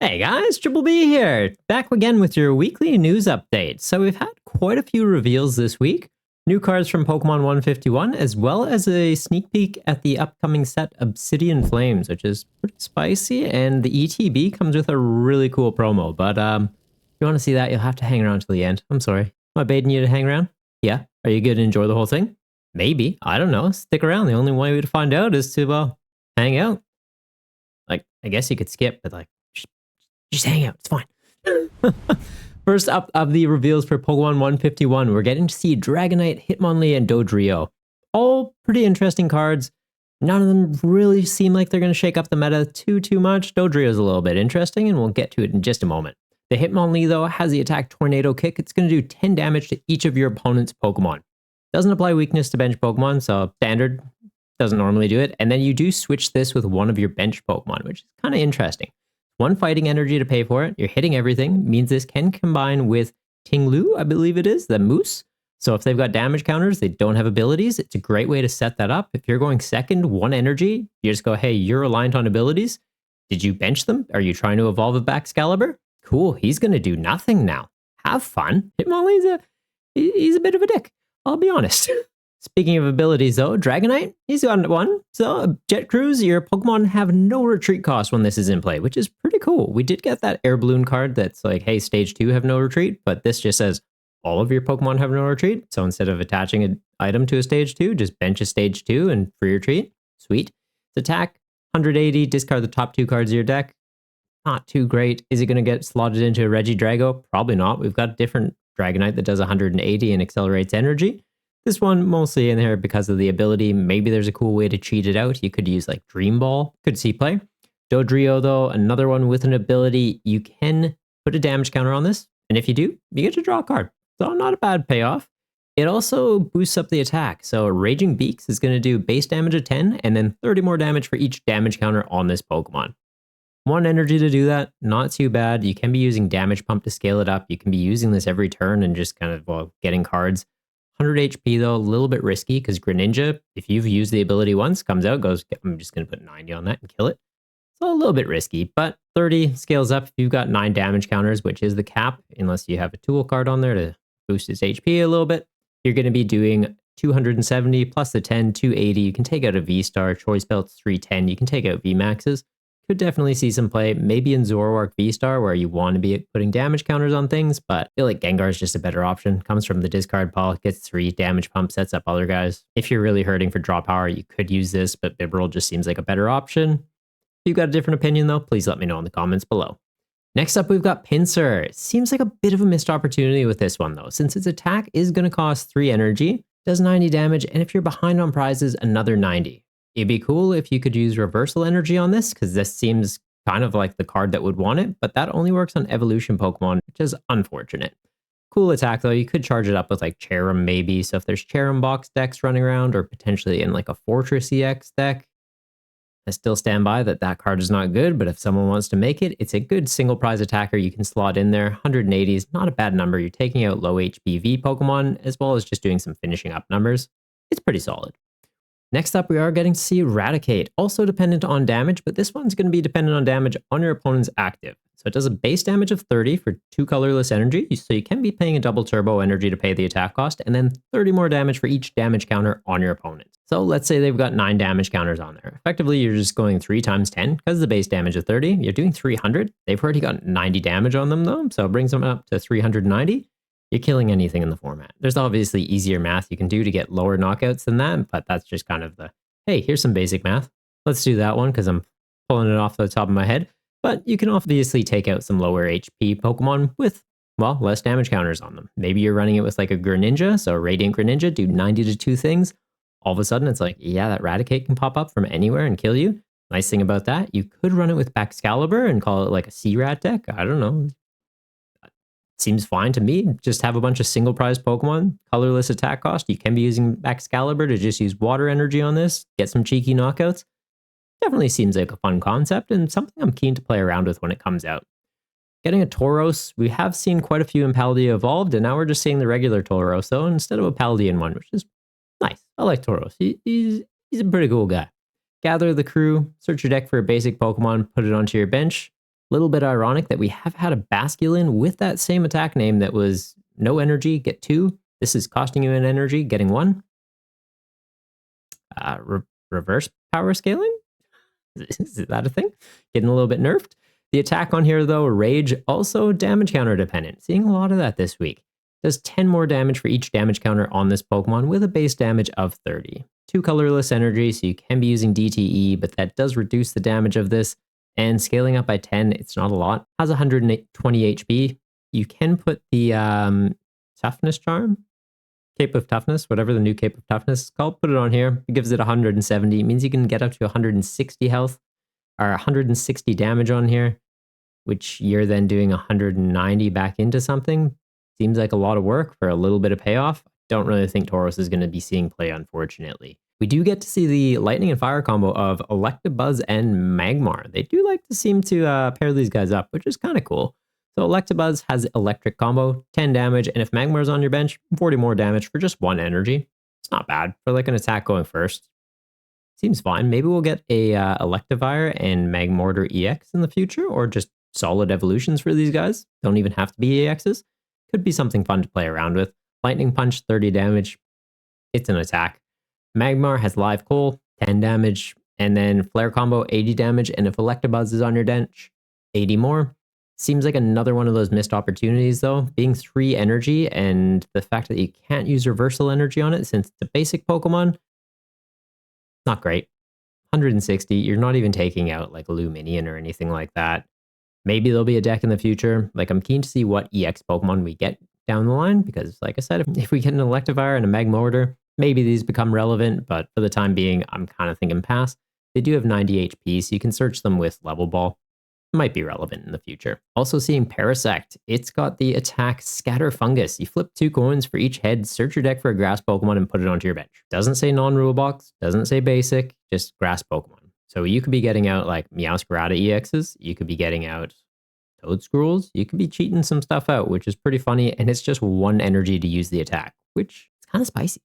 Hey guys, Triple B here, back again with your weekly news update. So we've had quite a few reveals this week. New cards from Pokemon 151, as well as a sneak peek at the upcoming set Obsidian Flames, which is pretty spicy, and the ETB comes with a really cool promo. But if you want to see that, you'll have to hang around till the end. I'm sorry. Am I baiting you to hang around? Yeah? Are you good to enjoy the whole thing? Maybe. I don't know. Stick around. The only way to find out is to, hang out. Like, I guess you could skip, but just hang out. It's fine. First up of the reveals for Pokemon 151, we're getting to see Dragonite, Hitmonlee, and Dodrio. All pretty interesting cards. None of them really seem like they're going to shake up the meta too much. Dodrio's a little bit interesting, and we'll get to it in just a moment. The Hitmonlee, though, has the attack Tornado Kick. It's going to do 10 damage to each of your opponent's Pokemon. Doesn't apply weakness to bench Pokemon, so standard doesn't normally do it. And then you do switch this with one of your bench Pokemon, which is kind of interesting. One fighting energy to pay for it. You're hitting everything. Means this can combine with Tinglu, I believe it is, the Moose. So if they've got damage counters, they don't have abilities. It's a great way to set that up. If you're going second, one energy, you just go, hey, you're reliant on abilities. Did you bench them? Are you trying to evolve a Baxcalibur? Cool, he's going to do nothing now. Have fun. Hitmonlee's he's a bit of a dick, I'll be honest. Speaking of abilities though, Dragonite, he's got one. So Jet Cruise, your Pokemon have no retreat cost when this is in play, which is pretty cool. We did get that Air Balloon card that's like, hey, stage 2 have no retreat, but this just says all of your Pokemon have no retreat. So instead of attaching an item to a stage 2, just bench a stage 2 and free retreat. Sweet. It's attack, 180, discard the top 2 cards of your deck. Not too great. Is it going to get slotted into a Regidrago? Probably not. We've got a different Dragonite that does 180 and accelerates energy. This one mostly in there because of the ability. Maybe there's a cool way to cheat it out. You could use like Dream Ball. Could see play. Dodrio though, another one with an ability. You can put a damage counter on this. And if you do, you get to draw a card. So not a bad payoff. It also boosts up the attack. So Raging Beaks is going to do base damage of 10 and then 30 more damage for each damage counter on this Pokemon. One energy to do that. Not too bad. You can be using Damage Pump to scale it up. You can be using this every turn and just kind of getting cards. 100 HP though, a little bit risky because Greninja, if you've used the ability once, comes out, goes, I'm just going to put 90 on that and kill it. So a little bit risky, but 30 scales up if you've got 9 damage counters, which is the cap, unless you have a tool card on there to boost its HP a little bit. You're going to be doing 270 plus the 10, 280. You can take out a V-Star, Choice Belts 310. You can take out V-Maxes. Could definitely see some play, maybe in Zoroark V-Star where you want to be putting damage counters on things, but I feel like Gengar is just a better option. Comes from the discard pile, gets 3 damage pump, sets up other guys. If you're really hurting for draw power, you could use this, but Bibarel just seems like a better option. If you've got a different opinion though, please let me know in the comments below. Next up, we've got Pinsir. Seems like a bit of a missed opportunity with this one though, since its attack is going to cost 3 energy, does 90 damage, and if you're behind on prizes, another 90. It'd be cool if you could use reversal energy on this, because this seems kind of like the card that would want it, but that only works on evolution Pokemon, which is unfortunate. Cool attack though, you could charge it up with like Cherim maybe, so if there's Cherim box decks running around, or potentially in like a Fortress EX deck, I still stand by that card is not good, but if someone wants to make it, it's a good single prize attacker you can slot in there. 180 is not a bad number, you're taking out low HP V Pokemon, as well as just doing some finishing up numbers. It's pretty solid. Next up, we are getting to see Eradicate, also dependent on damage, but this one's going to be dependent on damage on your opponent's active. So it does a base damage of 30 for 2 colorless energy, so you can be paying a double turbo energy to pay the attack cost, and then 30 more damage for each damage counter on your opponent. So let's say they've got 9 damage counters on there. Effectively, you're just going 3 times 10, because the base damage of 30, you're doing 300. They've already got 90 damage on them though, so it brings them up to 390. You're killing anything in the format. There's obviously easier math you can do to get lower knockouts than that, but that's just kind of the, hey, here's some basic math. Let's do that one because I'm pulling it off the top of my head. But you can obviously take out some lower HP Pokemon with, well, less damage counters on them. Maybe you're running it with like a Greninja, so Radiant Greninja, do 90 to 2 things. All of a sudden it's like, yeah, that Eradicate can pop up from anywhere and kill you. Nice thing about that, you could run it with Baxcalibur and call it like a C-Rat deck. I don't know. Seems fine to me. Just have a bunch of single prize Pokemon, colorless attack cost. You can be using Excalibur to just use water energy on this, get some cheeky knockouts. Definitely seems like a fun concept and something I'm keen to play around with when it comes out. Getting a Tauros, we have seen quite a few in Paldea evolved, and now we're just seeing the regular Tauros though, instead of a Paldean one, which is nice. I like Tauros. He's a pretty cool guy. Gather the crew, search your deck for a basic Pokemon, put it onto your bench. Little bit ironic that we have had a Basculin with that same attack name that was no energy, get 2. This is costing you an energy, getting 1. Reverse power scaling? Is that a thing? Getting a little bit nerfed. The attack on here, though, Rage, also damage counter dependent. Seeing a lot of that this week. Does 10 more damage for each damage counter on this Pokemon with a base damage of 30. 2 colorless energy, so you can be using DTE, but that does reduce the damage of this. And scaling up by 10, it's not a lot. Has 120 HP. You can put the Toughness Charm, Cape of Toughness, whatever the new Cape of Toughness is called, put it on here. It gives it 170. It means you can get up to 160 health, or 160 damage on here, which you're then doing 190 back into something. Seems like a lot of work for a little bit of payoff. Don't really think Tauros is going to be seeing play, unfortunately. We do get to see the Lightning and Fire combo of Electabuzz and Magmar. They do like to seem to pair these guys up, which is kind of cool. So Electabuzz has Electric combo, 10 damage, and if Magmar's on your bench, 40 more damage for just 1 energy. It's not bad for like an attack going first. Seems fine. Maybe we'll get a Electivire and Magmortar EX in the future, or just solid evolutions for these guys. Don't even have to be EXs. Could be something fun to play around with. Lightning Punch, 30 damage. It's an attack. Magmar has Live Coal, 10 damage. And then Flare combo, 80 damage. And if Electabuzz is on your bench, 80 more. Seems like another one of those missed opportunities, though. Being 3 energy and the fact that you can't use reversal energy on it since it's a basic Pokemon, not great. 160, you're not even taking out like a Luminion or anything like that. Maybe there'll be a deck in the future. Like, I'm keen to see what EX Pokemon we get down the line, because like I said, if we get an Electivire and a Magmortar, maybe these become relevant, but for the time being, I'm kind of thinking pass. They do have 90 HP, so you can search them with Level Ball. Might be relevant in the future. Also seeing Parasect. It's got the attack Scatter Fungus. You flip 2 coins for each head, search your deck for a grass Pokemon, and put it onto your bench. Doesn't say non-rule box, doesn't say basic, just grass Pokemon. So you could be getting out like Meowscarada EXs, you could be getting out Toadscruels, you could be cheating some stuff out, which is pretty funny, and it's just 1 energy to use the attack, which is kind of spicy.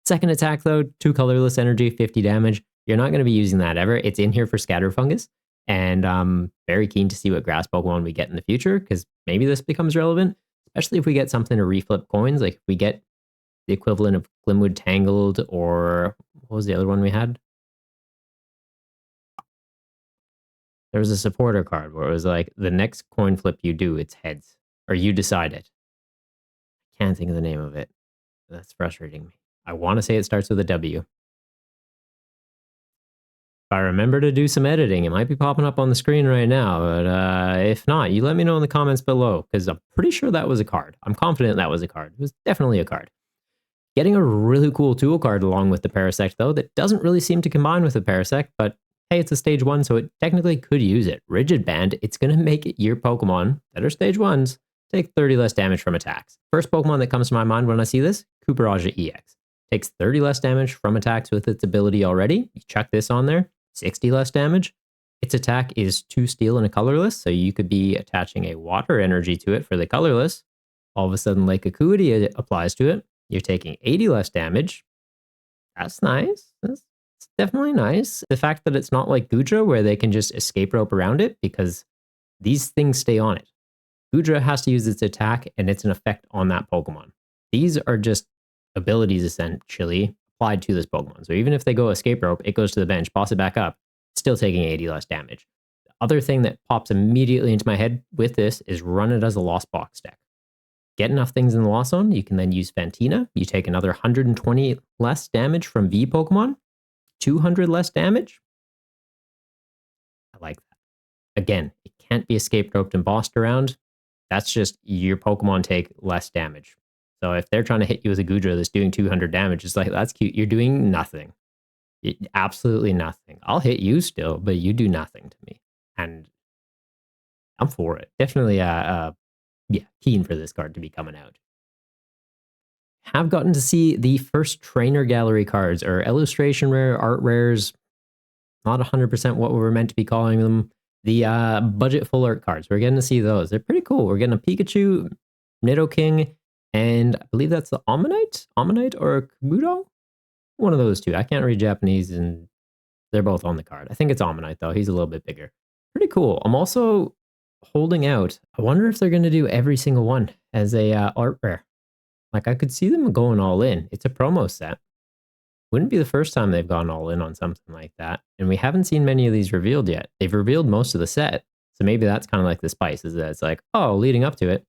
Second attack though, 2 colorless energy, 50 damage. You're not going to be using that ever. It's in here for Scatter Fungus. And I'm very keen to see what grass Pokemon we get in the future, because maybe this becomes relevant, especially if we get something to reflip coins. Like if we get the equivalent of Glimwood Tangled, or what was the other one we had? There was a supporter card where it was like, the next coin flip you do, it's heads, or you decide it. I can't think of the name of it. That's frustrating me. I want to say it starts with a W. If I remember to do some editing, it might be popping up on the screen right now, but if not, you let me know in the comments below, because I'm pretty sure that was a card. I'm confident that was a card. It was definitely a card. Getting a really cool tool card along with the Parasect, though, that doesn't really seem to combine with the Parasect, but hey, it's a stage 1, so it technically could use it. Rigid Band, it's going to make your Pokemon that are stage 1s take 30 less damage from attacks. First Pokemon that comes to my mind when I see this, Cooperage EX. Takes 30 less damage from attacks with its ability already. You chuck this on there, 60 less damage. Its attack is 2 steel and a colorless, so you could be attaching a water energy to it for the colorless. All of a sudden, Lake Acuity applies to it. You're taking 80 less damage. That's nice. That's definitely nice. The fact that it's not like Goodra, where they can just escape rope around it, because these things stay on it. Goodra has to use its attack, and it's an effect on that Pokemon. These are just abilities, essentially, applied to this Pokemon. So even if they go escape rope, it goes to the bench, boss it back up, still taking 80 less damage. The other thing that pops immediately into my head with this is run it as a Lost Box deck. Get enough things in the Lost Zone, you can then use Fantina. You take another 120 less damage from V Pokemon, 200 less damage. I like that. Again, it can't be escape roped and bossed around. That's just your Pokemon take less damage. So if they're trying to hit you with a Goodra that's doing 200 damage, it's like, that's cute. You're doing nothing. Absolutely nothing. I'll hit you still, but you do nothing to me. And I'm for it. Definitely, yeah, keen for this card to be coming out. Have gotten to see the first trainer gallery cards, or illustration rare, art rares. Not 100% what we were meant to be calling them. The budget full art cards. We're getting to see those. They're pretty cool. We're getting a Pikachu, Nidoking, and I believe that's the Ammonite or Kabuto? One of those two. I can't read Japanese, and they're both on the card. I think it's Ammonite, though. He's a little bit bigger. Pretty cool. I'm also holding out. I wonder if they're going to do every single one as a art rare. Like, I could see them going all in. It's a promo set. Wouldn't be the first time they've gone all in on something like that. And we haven't seen many of these revealed yet. They've revealed most of the set. So maybe that's kind of like the spice, is that it's like, oh, leading up to it,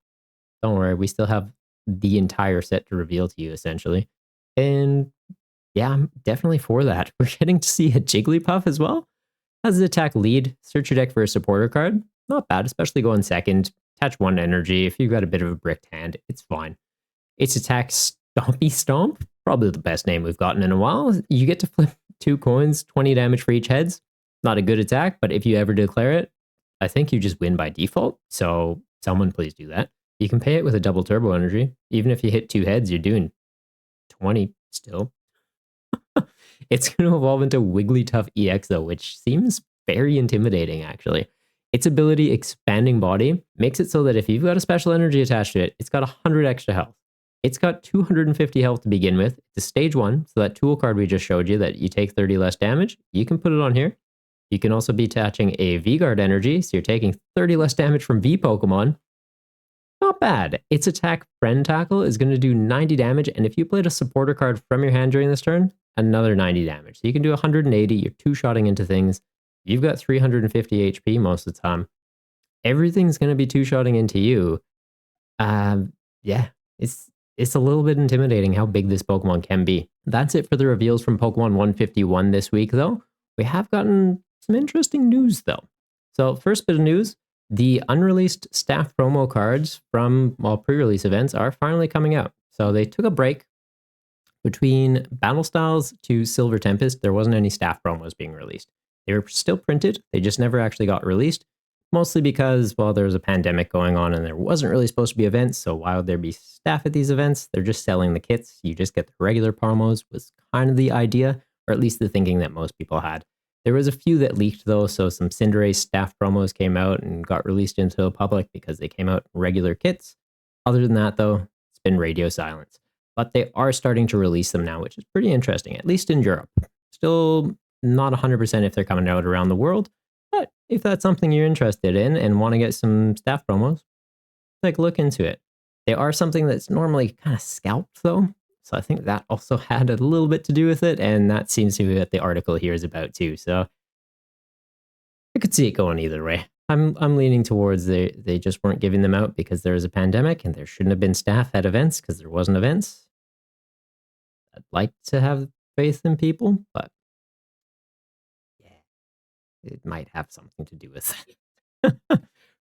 don't worry, we still have the entire set to reveal to you, essentially. And yeah, I'm definitely for that. We're getting to see a Jigglypuff as well. Has an attack lead. Search your deck for a supporter card. Not bad, especially going second. Attach one energy. If you've got a bit of a bricked hand, it's fine. Its attack Stompy Stomp. Probably the best name we've gotten in a while. You get to flip 2 coins, 20 damage for each heads. Not a good attack, but if you ever declare it, I think you just win by default. So someone please do that. You can pay it with a double turbo energy. Even if you hit 2 heads, you're doing 20 still. It's going to evolve into Wigglytuff EX though, which seems very intimidating actually. Its ability, Expanding Body, makes it so that if you've got a special energy attached to it, it's got 100 extra health. It's got 250 health to begin with. It's a stage 1, so that tool card we just showed you that you take 30 less damage, you can put it on here. You can also be attaching a V-Guard energy, so you're taking 30 less damage from V Pokemon. Not bad. Its attack, Friend Tackle, is going to do 90 damage, and if you played a supporter card from your hand during this turn, another 90 damage. So you can do 180, you're two-shotting into things. You've got 350 HP most of the time. Everything's going to be two-shotting into you. Yeah, it's a little bit intimidating how big this Pokemon can be. That's it for the reveals from Pokemon 151 this week, though. We have gotten some interesting news, though. So first bit of news, the unreleased staff promo cards from pre-release events are finally coming out. So they took a break between Battle Styles to Silver Tempest. There wasn't any staff promos being released. They were still printed. They just never actually got released. Mostly because, well, there was a pandemic going on and there wasn't really supposed to be events. So why would there be staff at these events? They're just selling the kits. You just get the regular promos was kind of the idea, or at least the thinking that most people had. There was a few that leaked though. So some Cinderace staff promos came out and got released into the public because they came out in regular kits. Other than that though, it's been radio silence. But they are starting to release them now, which is pretty interesting, at least in Europe. Still not 100% if they're coming out around the world. But if that's something you're interested in and want to get some staff promos, take a look into it. They are something that's normally kind of scalped though. So I think that also had a little bit to do with it. And that seems to be what the article here is about too. So I could see it going either way. I'm leaning towards they just weren't giving them out because there was a pandemic and there shouldn't have been staff at events because there wasn't events. I'd like to have faith in people, but yeah, it might have something to do with it.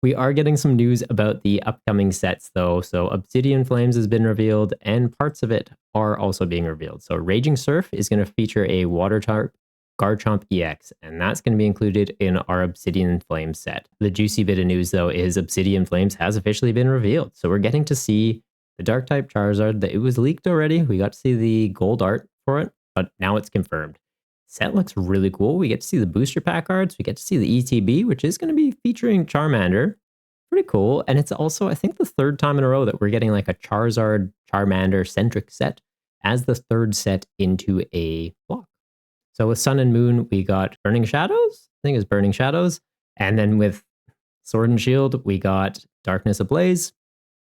We are getting some news about the upcoming sets, though. So Obsidian Flames has been revealed, and parts of it are also being revealed. So Raging Surf is going to feature a Water Type Garchomp EX, and that's going to be included in our Obsidian Flames set. The juicy bit of news, though, is Obsidian Flames has officially been revealed. So we're getting to see the Dark Type Charizard. That it was leaked already. We got to see the gold art for it, but now it's confirmed. Set looks really cool. We get to see the booster pack cards. We get to see the ETB, which is going to be featuring Charmander. Pretty cool. And it's also, I think, the 3rd time in a row that we're getting like a Charizard Charmander centric set as the 3rd set into a block. So with Sun and Moon, we got Burning Shadows. I think it's Burning Shadows. And then with Sword and Shield, we got Darkness Ablaze.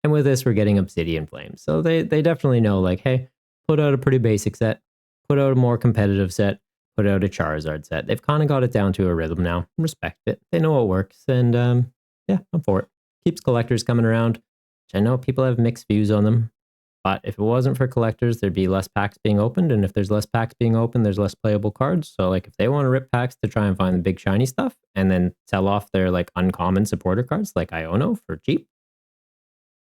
And with this, we're getting Obsidian Flames. So they definitely know, like, hey, put out a pretty basic set, put out a more competitive set, put out a Charizard set. They've kind of got it down to a rhythm now. Respect it. They know what works. And yeah, I'm for it. Keeps collectors coming around, which I know people have mixed views on them. But if it wasn't for collectors, there'd be less packs being opened. And if there's less packs being opened, there's less playable cards. So like if they want to rip packs to try and find the big shiny stuff and then sell off their like uncommon supporter cards like Iono for cheap.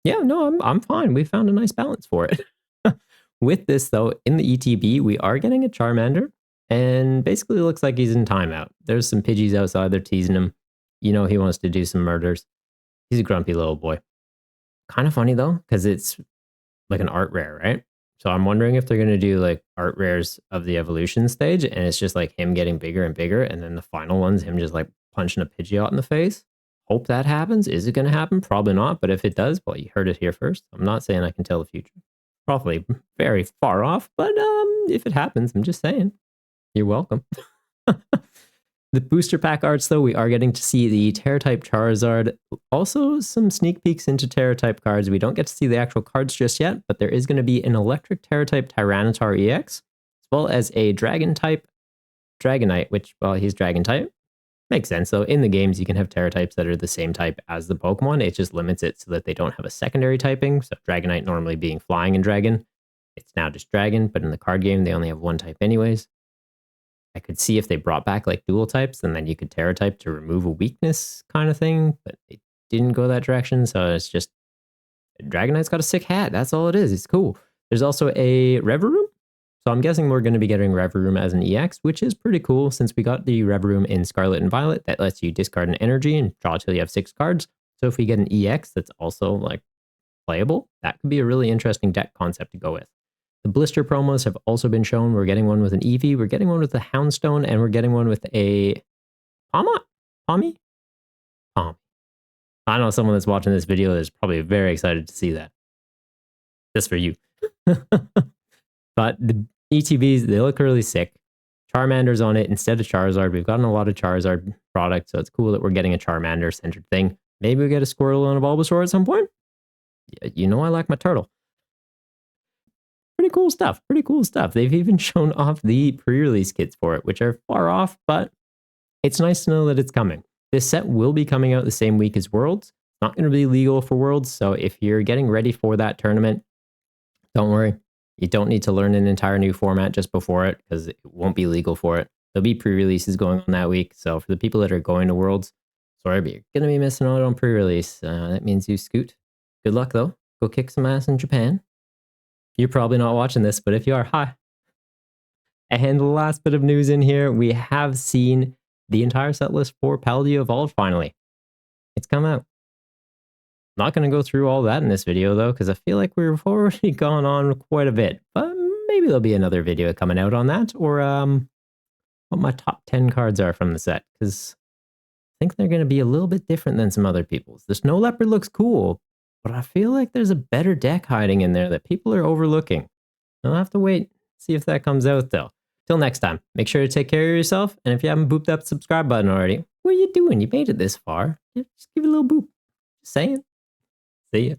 Yeah, no, I'm fine. We found a nice balance for it. With this though, in the ETB, we are getting a Charmander. And basically looks like he's in timeout. There's some Pidgeys outside. They're teasing him. You know he wants to do some murders. He's a grumpy little boy. Kind of funny, though, because it's like an art rare, right? So I'm wondering if they're going to do like art rares of the evolution stage. And it's just like him getting bigger and bigger. And then the final one's him just like punching a Pidgeot in the face. Hope that happens. Is it going to happen? Probably not. But if it does, well, you heard it here first. I'm not saying I can tell the future. Probably very far off. But if it happens, I'm just saying. You're welcome. The booster pack arts, though, we are getting to see the Tera Type Charizard. Also, some sneak peeks into Tera Type cards. We don't get to see the actual cards just yet, but there is going to be an electric Tera Type Tyranitar Ex, as well as a Dragon Type Dragonite, which, well, he's Dragon Type. Makes sense, though. In the games, you can have Tera Types that are the same type as the Pokemon. It just limits it so that they don't have a secondary typing. So Dragonite normally being Flying and Dragon, it's now just Dragon, but in the card game, they only have one type anyways. I could see if they brought back like dual types, and then you could Tera Type to remove a weakness kind of thing, but it didn't go that direction, so it's just Dragonite's got a sick hat. That's all it is. It's cool. There's also a Reverum, so I'm guessing we're going to be getting Reverum as an EX, which is pretty cool since we got the Reverum in Scarlet and Violet that lets you discard an energy and draw till you have 6 cards. So if we get an EX that's also like playable, that could be a really interesting deck concept to go with. The blister promos have also been shown. We're getting one with an Eevee, we're getting one with a Houndstone, and we're getting one with a Pommy? I know someone that's watching this video is probably very excited to see that. Just for you. But the ETBs, they look really sick. Charmander's on it instead of Charizard. We've gotten a lot of Charizard products, so it's cool that we're getting a Charmander-centered thing. Maybe we get a Squirtle and a Bulbasaur at some point. Yeah, you know I like my turtle. Pretty cool stuff. Pretty cool stuff. They've even shown off the pre-release kits for it, which are far off, but it's nice to know that it's coming. This set will be coming out the same week as Worlds. It's not going to be legal for Worlds, so if you're getting ready for that tournament, don't worry. You don't need to learn an entire new format just before it, because it won't be legal for it. There'll be pre-releases going on that week, so for the people that are going to Worlds, sorry, but you're going to be missing out on pre-release. That means you scoot. Good luck, though. Go kick some ass in Japan. You're probably not watching this, but if you are, hi. And the last bit of news in here, we have seen the entire set list for Paldea Evolved finally. It's come out. Not going to go through all that in this video, though, because I feel like we've already gone on quite a bit. But maybe there'll be another video coming out on that, or what my top 10 cards are from the set, because I think they're going to be a little bit different than some other people's. The Snow Leopard looks cool, but I feel like there's a better deck hiding in there that people are overlooking. I'll have to wait, see if that comes out, though. Till next time, make sure to take care of yourself, and if you haven't booped up the subscribe button already, what are you doing? You made it this far. Just give it a little boop. Just saying. See ya.